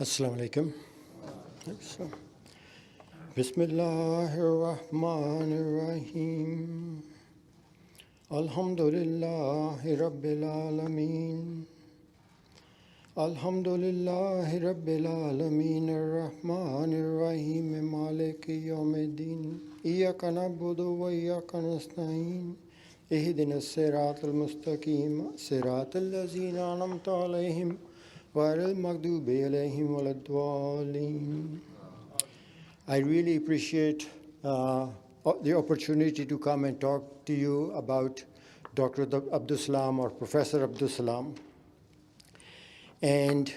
Assalamu alaikum. Bismillahirrahmanirrahim. Alhamdulillahi Rabbil Alameen. Alhamdulillahi Rabbil Alameen Ar-Rahmanir Rahim Maliki Yawmiddin. Iyyaka na'budu wa iyyaka nasta'in. Ihdinas siratal mustaqim. Siratal ladzina an'amta alayhim ghayril maghdubi alayhim waladdallin. I really appreciate the opportunity to come and talk to you about Dr. Abdus Salam or Professor Abdus Salam. And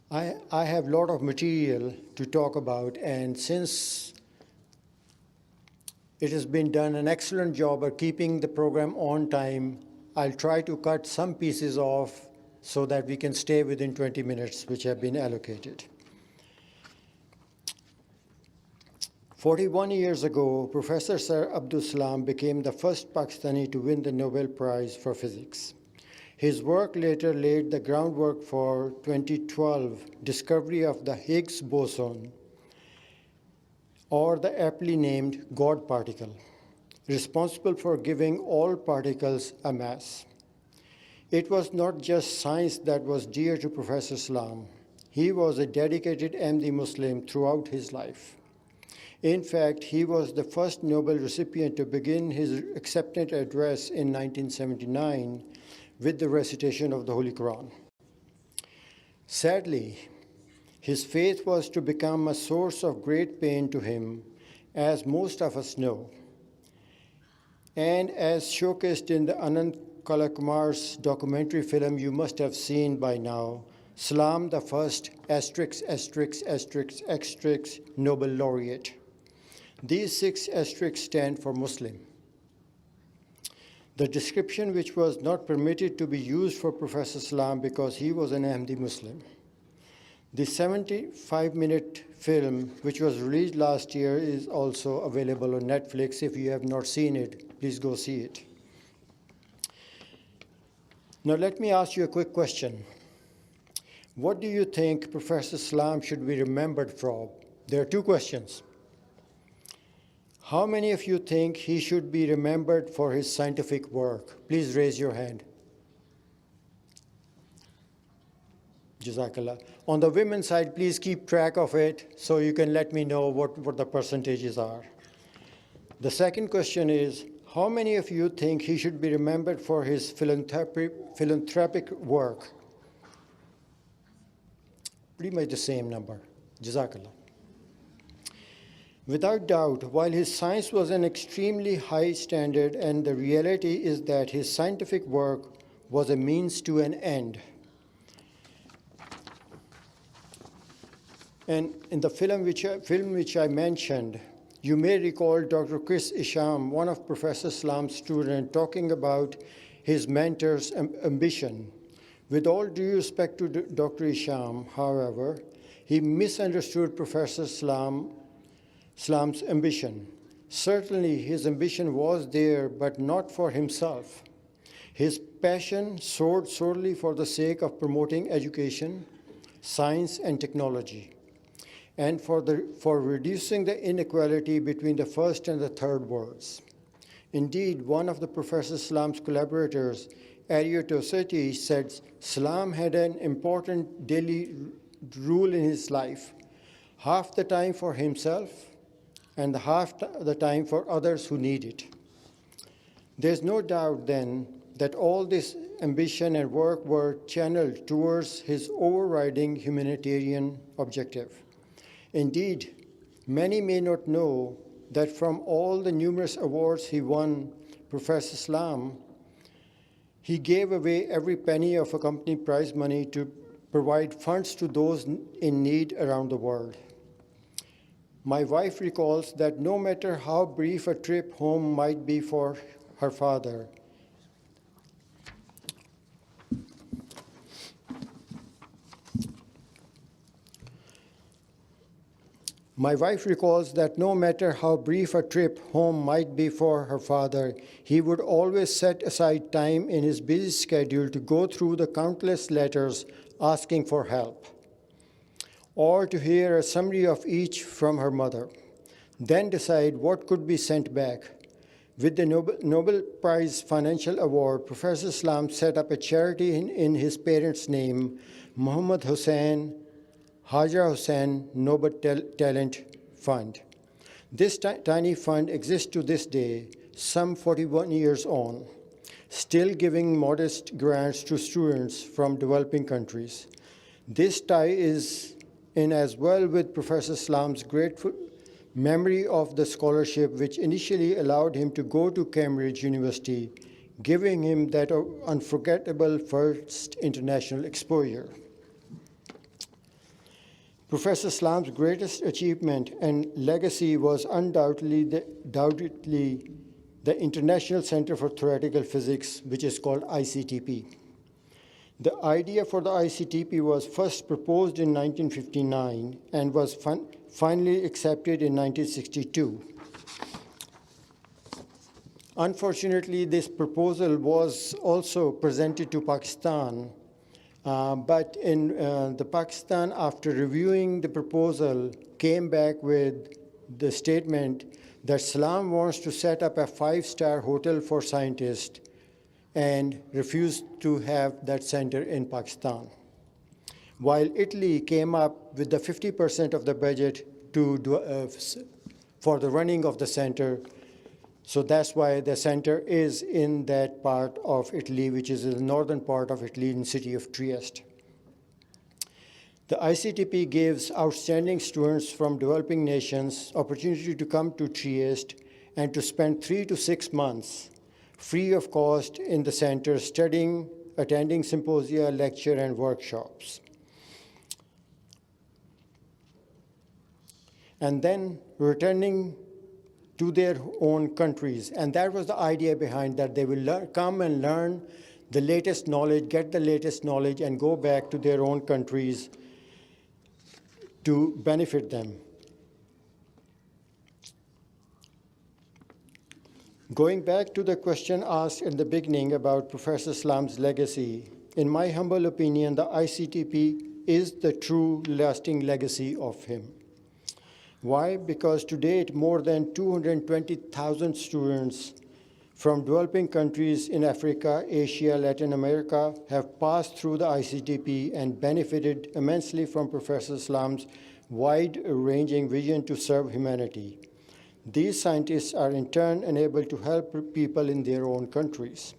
I have a lot of material to talk about, and since it has been done an excellent job of keeping the program on time, I'll try to cut some pieces off so that we can stay within 20 minutes, which have been allocated. 41 years ago, Professor Sir Abdus Salam became the first Pakistani to win the Nobel Prize for Physics. His work later laid the groundwork for 2012 discovery of the Higgs boson, or the aptly named God particle, responsible for giving all particles a mass. It was not just science that was dear to Professor Salam. He was a dedicated Ahmadiyya Muslim throughout his life. In fact, he was the first Nobel recipient to begin his acceptance address in 1979 with the recitation of the Holy Quran. Sadly, his faith was to become a source of great pain to him, as most of us know. And as showcased in the Anand Kalakumar's documentary film you must have seen by now, Salam the first **** Nobel laureate. These 6 asterisks stand for Muslim. The description which was not permitted to be used for Professor Salam because he was an Ahmadiyya Muslim. The 75-minute film, which was released last year, is also available on Netflix. If you have not seen it, please go see it. Now let me ask you a quick question. What do you think Professor Salam should be remembered for? There are 2 questions. How many of you think he should be remembered for his scientific work? Please raise your hand. Jazakallah. On the women's side, please keep track of it so you can let me know what the percentages are. The second question is, how many of you think he should be remembered for his philanthropic work? Pretty much the same number. Jazakallah. Without doubt, while his science was an extremely high standard, and the reality is that his scientific work was a means to an end. And in the film which I mentioned, you may recall Dr. Chris Isham, one of Professor Salam's students, talking about his mentor's ambition. With all due respect to Dr. Isham, however, he misunderstood Professor Salam's ambition. Certainly, his ambition was there, but not for himself. His passion soared solely for the sake of promoting education, science, and technology, and for reducing the inequality between the first and the third worlds. Indeed, one of the Professor Salam's collaborators, Ariotosati, said Salam had an important daily rule in his life: half the time for himself and half the time for others who need it. There's no doubt then that all this ambition and work were channeled towards his overriding humanitarian objective. Indeed, many may not know that from all the numerous awards he won, Professor Salam, he gave away every penny of a company prize money to provide funds to those in need around the world. My wife recalls that no matter how brief a trip home might be for her father, My wife recalls that no matter how brief a trip home might be for her father, he would always set aside time in his busy schedule to go through the countless letters asking for help. or to hear a summary of each from her mother, then decide what could be sent back. With the Nobel Prize Financial Award, Professor Salam set up a charity in his parents' name, Muhammad Hussain Hajra Hussain Nobel Talent Fund. This tiny fund exists to this day, some 41 years on, still giving modest grants to students from developing countries. This tie is in as well with Professor Salam's grateful memory of the scholarship which initially allowed him to go to Cambridge University, giving him that unforgettable first international exposure. Professor Salam's greatest achievement and legacy was undoubtedly the International Center for Theoretical Physics, which is called ICTP. The idea for the ICTP was first proposed in 1959 and was finally accepted in 1962. Unfortunately, this proposal was also presented to Pakistan, but in the Pakistan, after reviewing the proposal, came back with the statement that Salam wants to set up a 5-star hotel for scientists and refused to have that center in Pakistan. While Italy came up with the 50% of the budget for the running of the center, so that's why the center is in that part of Italy, which is in the northern part of Italy in the city of Trieste. The ICTP gives outstanding students from developing nations opportunity to come to Trieste and to spend 3 to 6 months free of cost in the center studying, attending symposia, lecture, and workshops. And then returning to their own countries. And that was the idea behind that. They will come and learn the latest knowledge, get the latest knowledge, and go back to their own countries to benefit them. Going back to the question asked in the beginning about Professor Salam's legacy, in my humble opinion, the ICTP is the true lasting legacy of him. Why? Because to date, more than 220,000 students from developing countries in Africa, Asia, Latin America have passed through the ICTP and benefited immensely from Professor Salam's wide-ranging vision to serve humanity. These scientists are in turn enabled to help people in their own countries.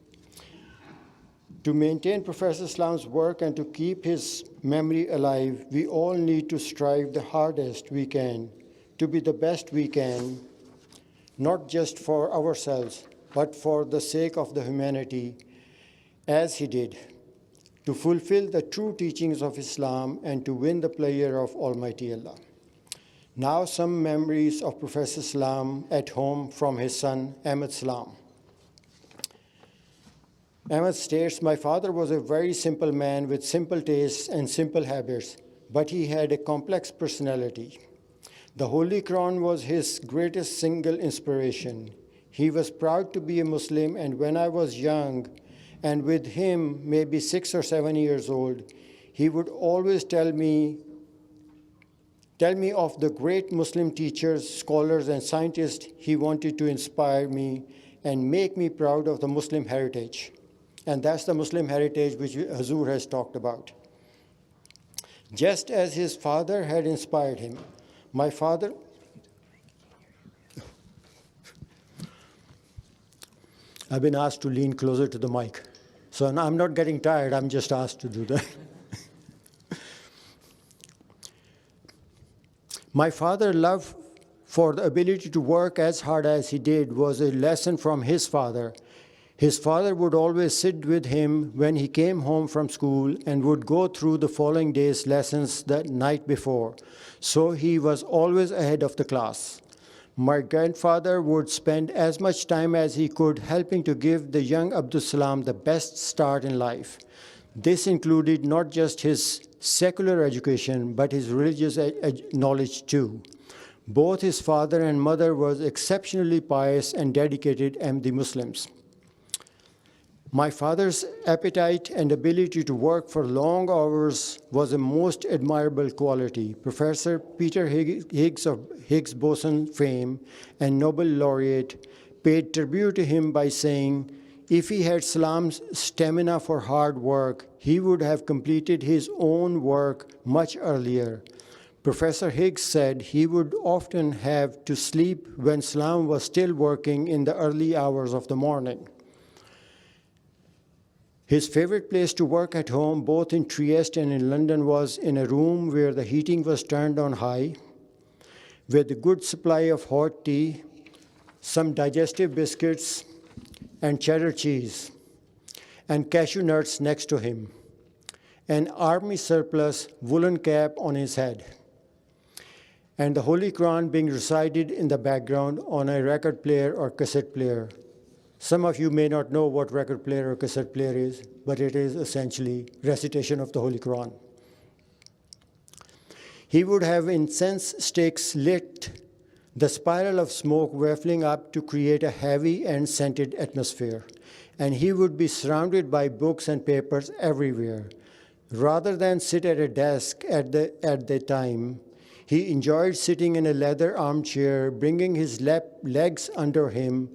To maintain Professor Salam's work and to keep his memory alive, we all need to strive the hardest we can to be the best we can, not just for ourselves, but for the sake of the humanity, as he did, to fulfill the true teachings of Islam and to win the pleasure of Almighty Allah. Now some memories of Professor Salam at home from his son, Ahmad Salam. Ahmad states, my father was a very simple man with simple tastes and simple habits, but he had a complex personality. The Holy Quran was his greatest single inspiration. He was proud to be a Muslim, and when I was young, and with him maybe 6 or 7 years old, he would always tell me of the great Muslim teachers, scholars, and scientists he wanted to inspire me and make me proud of the Muslim heritage. And that's the Muslim heritage which Hazur has talked about. Just as his father had inspired him, my father, I've been asked to lean closer to the mic. So I'm not getting tired, I'm just asked to do that. My father's love for the ability to work as hard as he did was a lesson from his father. His father would always sit with him when he came home from school and would go through the following day's lessons the night before. So he was always ahead of the class. My grandfather would spend as much time as he could helping to give the young Abdus the best start in life. This included not just his secular education, but his religious knowledge too. Both his father and mother were exceptionally pious and dedicated Ahmadi Muslims. My father's appetite and ability to work for long hours was a most admirable quality. Professor Peter Higgs of Higgs boson fame and Nobel laureate paid tribute to him by saying, if he had Salam's stamina for hard work, he would have completed his own work much earlier. Professor Higgs said he would often have to sleep when Salam was still working in the early hours of the morning. His favorite place to work at home, both in Trieste and in London, was in a room where the heating was turned on high, with a good supply of hot tea, some digestive biscuits, and cheddar cheese, and cashew nuts next to him, an army surplus woolen cap on his head, and the Holy Quran being recited in the background on a record player or cassette player. Some of you may not know what record player or cassette player is, but it is essentially recitation of the Holy Quran. He would have incense sticks lit, the spiral of smoke waffling up to create a heavy and scented atmosphere, and he would be surrounded by books and papers everywhere. Rather than sit at a desk at the time, he enjoyed sitting in a leather armchair, bringing his legs under him,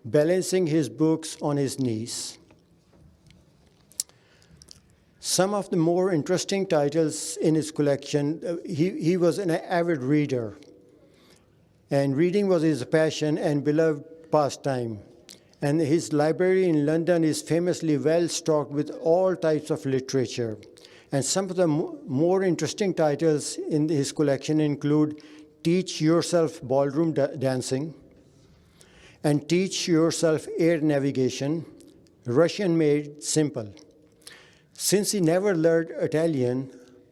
balancing his books on his knees. Some of the more interesting titles in his collection, he was an avid reader, and reading was his passion and beloved pastime. And his library in London is famously well stocked with all types of literature. And some of the more interesting titles in his collection include Teach Yourself Ballroom Dancing, and Teach Yourself Air Navigation, Russian Made Simple. Since he never learned Italian,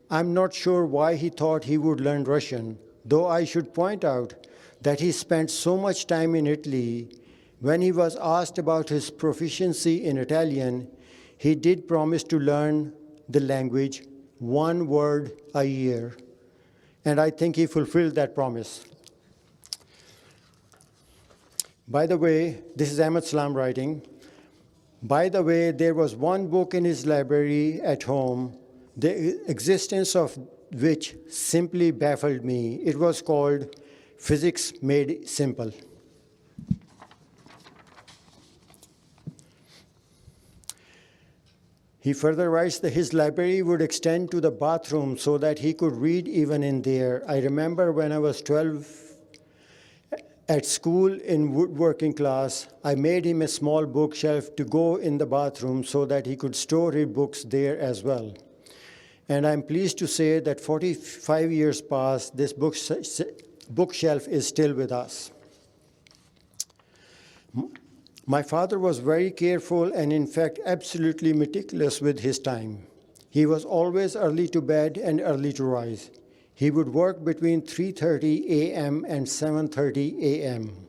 I'm not sure why he thought he would learn Russian, though I should point out that he spent so much time in Italy. When he was asked about his proficiency in Italian, he did promise to learn the language 1 word a year, and I think he fulfilled that promise. By the way, this is Ahmad Salam writing. By the way, there was one book in his library at home, the existence of which simply baffled me. It was called Physics Made Simple. He further writes that his library would extend to the bathroom so that he could read even in there. I remember when I was 12 at school in woodworking class, I made him a small bookshelf to go in the bathroom so that he could store his books there as well. And I'm pleased to say that 45 years past, this bookshelf is still with us. My father was very careful and, in fact, absolutely meticulous with his time. He was always early to bed and early to rise. He would work between 3:30 a.m. and 7:30 a.m.,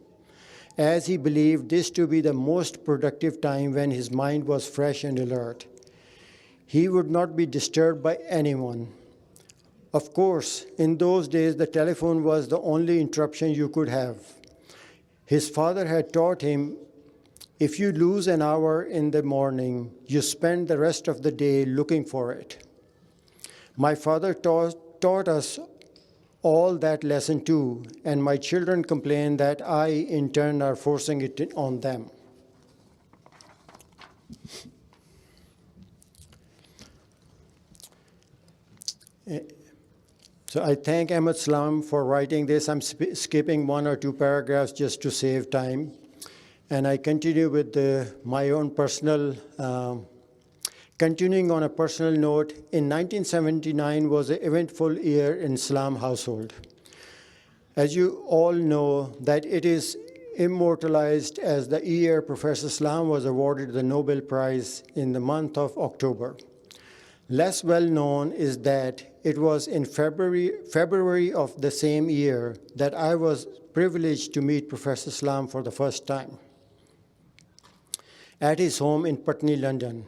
as he believed this to be the most productive time when his mind was fresh and alert. He would not be disturbed by anyone. Of course, in those days, the telephone was the only interruption you could have. His father had taught him, if you lose an hour in the morning, you spend the rest of the day looking for it. My father taught us all that lesson too, and my children complain that I, in turn, are forcing it on them. So I thank Ahmad Salam for writing this. I'm skipping 1 or 2 paragraphs just to save time. And I continue with my own personal, continuing on a personal note. In 1979 was an eventful year in Salam household. As you all know, that it is immortalized as the year Professor Salam was awarded the Nobel Prize in the month of October. Less well known is that it was in February of the same year that I was privileged to meet Professor Salam for the first time at his home in Putney, London.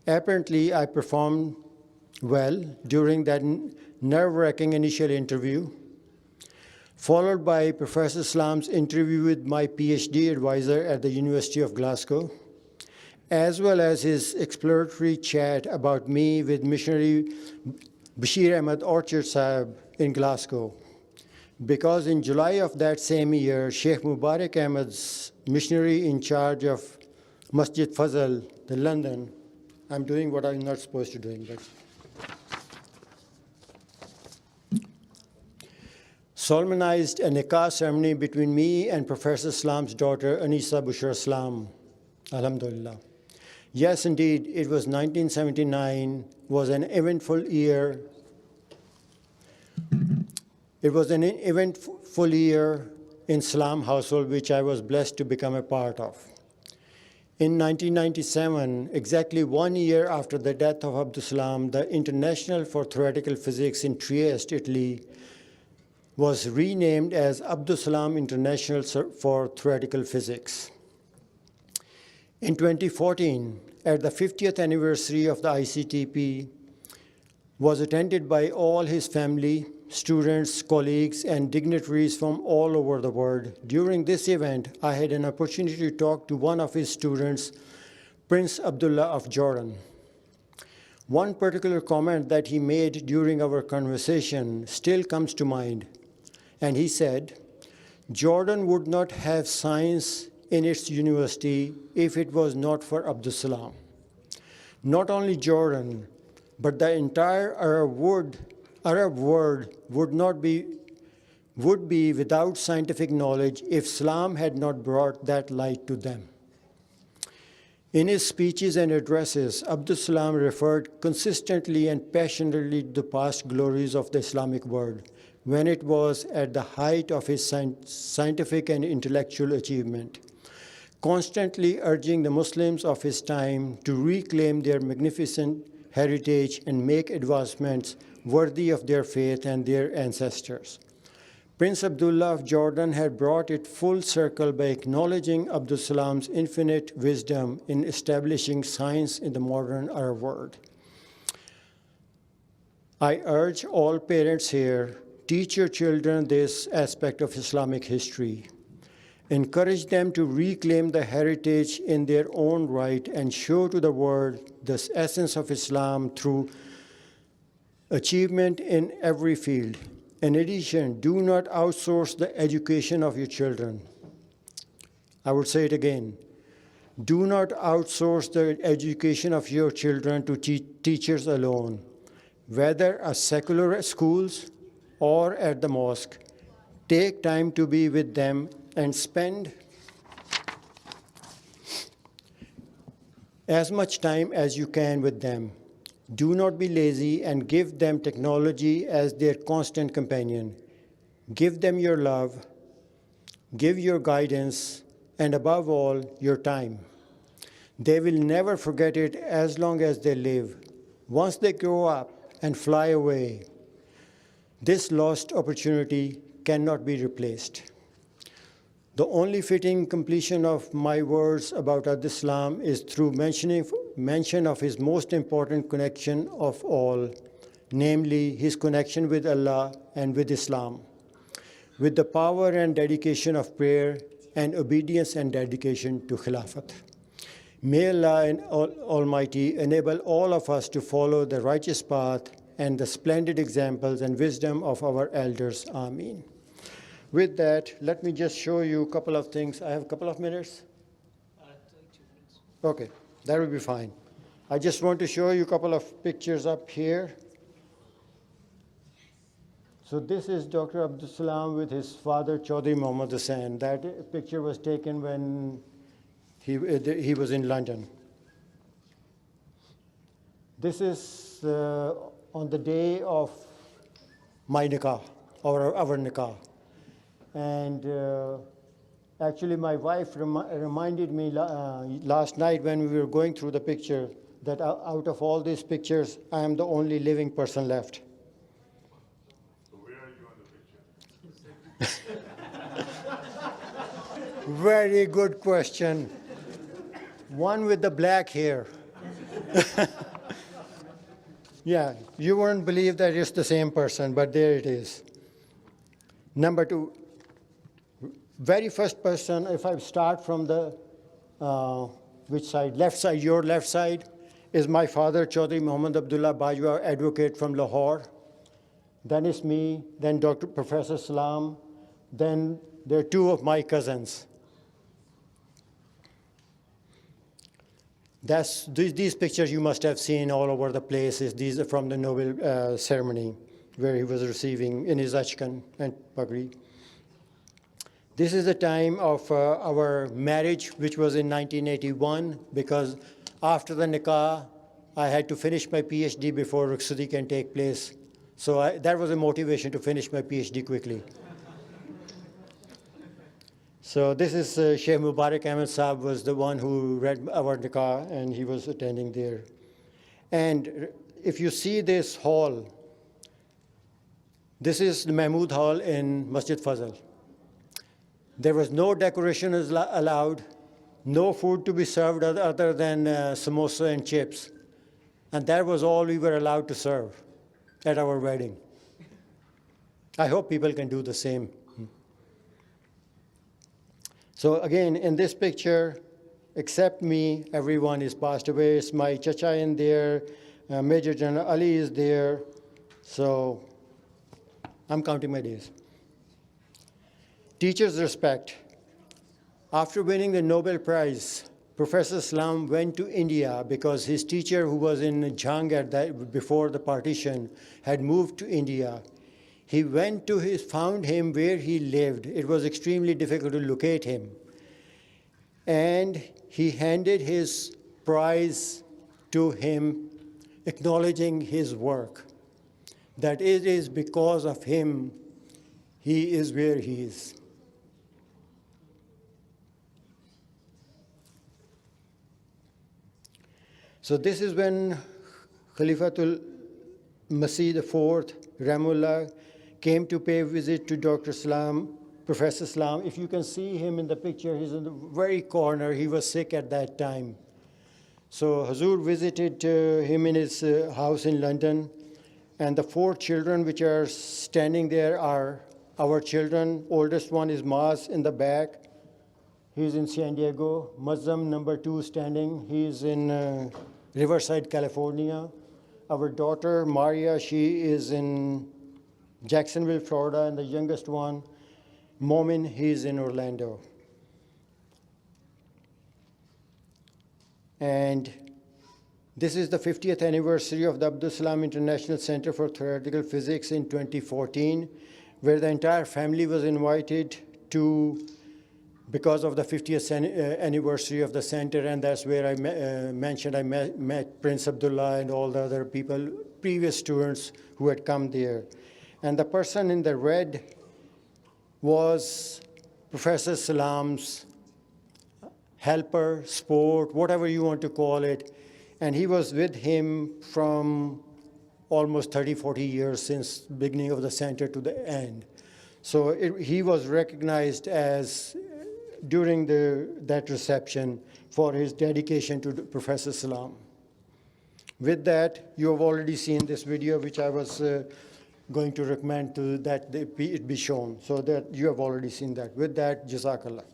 Apparently, I performed well during that nerve-wracking initial interview, followed by Professor Salam's interview with my PhD advisor at the University of Glasgow, as well as his exploratory chat about me with missionary Bashir Ahmed Orchard Sahib in Glasgow. Because in July of that same year, Sheikh Mubarak Ahmed's missionary in charge of Masjid Fazal, the London, I'm doing what I'm not supposed to do, but solemnized a nikah ceremony between me and Professor Salam's daughter, Anisa Bushra Salam. Alhamdulillah. Yes, indeed, it was 1979, was an eventful year. It was an eventful year in Salam household, which I was blessed to become a part of. In 1997, exactly 1 year after the death of Abdus Salam, the International for Theoretical Physics in Trieste, Italy, was renamed as Abdus Salam International for Theoretical Physics. In 2014, at the 50th anniversary of the ICTP, was attended by all his family, students, colleagues, and dignitaries from all over the world. During this event, I had an opportunity to talk to one of his students, Prince Abdullah of Jordan. One particular comment that he made during our conversation still comes to mind, and he said, Jordan would not have science in its university if it was not for Abdus Salam. Not only Jordan, but the entire Arab world would be without scientific knowledge if Salam had not brought that light to them. In his speeches and addresses, Abdus Salam referred consistently and passionately to the past glories of the Islamic world, when it was at the height of his scientific and intellectual achievement, constantly urging the Muslims of his time to reclaim their magnificent heritage and make advancements worthy of their faith and their ancestors. Prince Abdullah of Jordan had brought it full circle by acknowledging Abdus Salam's infinite wisdom in establishing science in the modern Arab world. I urge all parents here, teach your children this aspect of Islamic history. Encourage them to reclaim the heritage in their own right and show to the world the essence of Islam through achievement in every field. In addition, do not outsource the education of your children. I will say it again. Do not outsource the education of your children to teachers alone, whether at secular schools or at the mosque. Take time to be with them and spend as much time as you can with them. Do not be lazy and give them technology as their constant companion. Give them your love, give your guidance, and above all, your time. They will never forget it as long as they live. Once they grow up and fly away, this lost opportunity cannot be replaced. The only fitting completion of my words about Abdus Salam is through mention of his most important connection of all, namely his connection with Allah and with Islam, with the power and dedication of prayer and obedience and dedication to Khilafat. May Allah and Almighty enable all of us to follow the righteous path and the splendid examples and wisdom of our elders. Ameen. With that, let me just show you a couple of things. I have a couple of minutes? 2 minutes. Okay, that will be fine. I just want to show you a couple of pictures up here. So this is Dr. Abdus Salam with his father, Chaudhry Muhammad Hussain. That picture was taken when he was in London. This is on the day of my nikah, or our nikah. And actually, my wife reminded me last night when we were going through the picture that out of all these pictures, I am the only living person left. So where are you on the picture? Very good question. One with the black hair. Yeah, you wouldn't believe that it's the same person, but there it is. Number two. Very first person, if I start from the which side? Left side, your left side, is my father, Chaudhry Muhammad Abdullah Bajwa, advocate from Lahore. Then it's me, then Dr. Professor Salam, then there are two of my cousins. These pictures you must have seen all over the places. These are from the Nobel ceremony where he was receiving in his Ashkan and Pagri. This is the time of our marriage, which was in 1981, because after the nikah, I had to finish my PhD before Rukhsati can take place. So that was a motivation to finish my PhD quickly. So this is Sheikh Mubarak Ahmed Saab was the one who read our nikah, and he was attending there. And if you see this hall, this is the Mahmood Hall in Masjid Fazal. There was no decoration allowed, no food to be served other than samosa and chips. And that was all we were allowed to serve at our wedding. I hope people can do the same. So again, in this picture, except me, everyone is passed away. It's my chacha in there, Major General Ali is there. So I'm counting my days. Teachers' respect. After winning the Nobel Prize, Professor Salam went to India because his teacher, who was in Jhang before the partition, had moved to India. He went to found him where he lived. It was extremely difficult to locate him. And he handed his prize to him, acknowledging his work, that it is because of him he is where he is. So this is when Khalifatul Masih IV, Rahimahullah, came to pay a visit to Dr. Salam, Professor Salam. If you can see him in the picture, he's in the very corner. He was sick at that time. So Hazur visited him in his house in London. And the four children which are standing there are our children. Oldest one is Maz in the back. He's in San Diego. Mazzam, number 2, standing. He's in Riverside, California. Our daughter, Maria, she is in Jacksonville, Florida, and the youngest one, Momin, he's in Orlando. And this is the 50th anniversary of the Abdus International Center for Theoretical Physics in 2014, where the entire family was invited to, because of the 50th anniversary of the center, and that's where I mentioned I met Prince Abdullah and all the other people, previous students who had come there. And the person in the red was Professor Salam's helper, sport, whatever you want to call it. And he was with him from almost 30, 40 years since the beginning of the center to the end. So he was recognized as, during that reception, for his dedication to Professor Salam. With that, you have already seen this video, which I was going to recommend that it be shown, so that you have already seen that. With that, Jazakallah.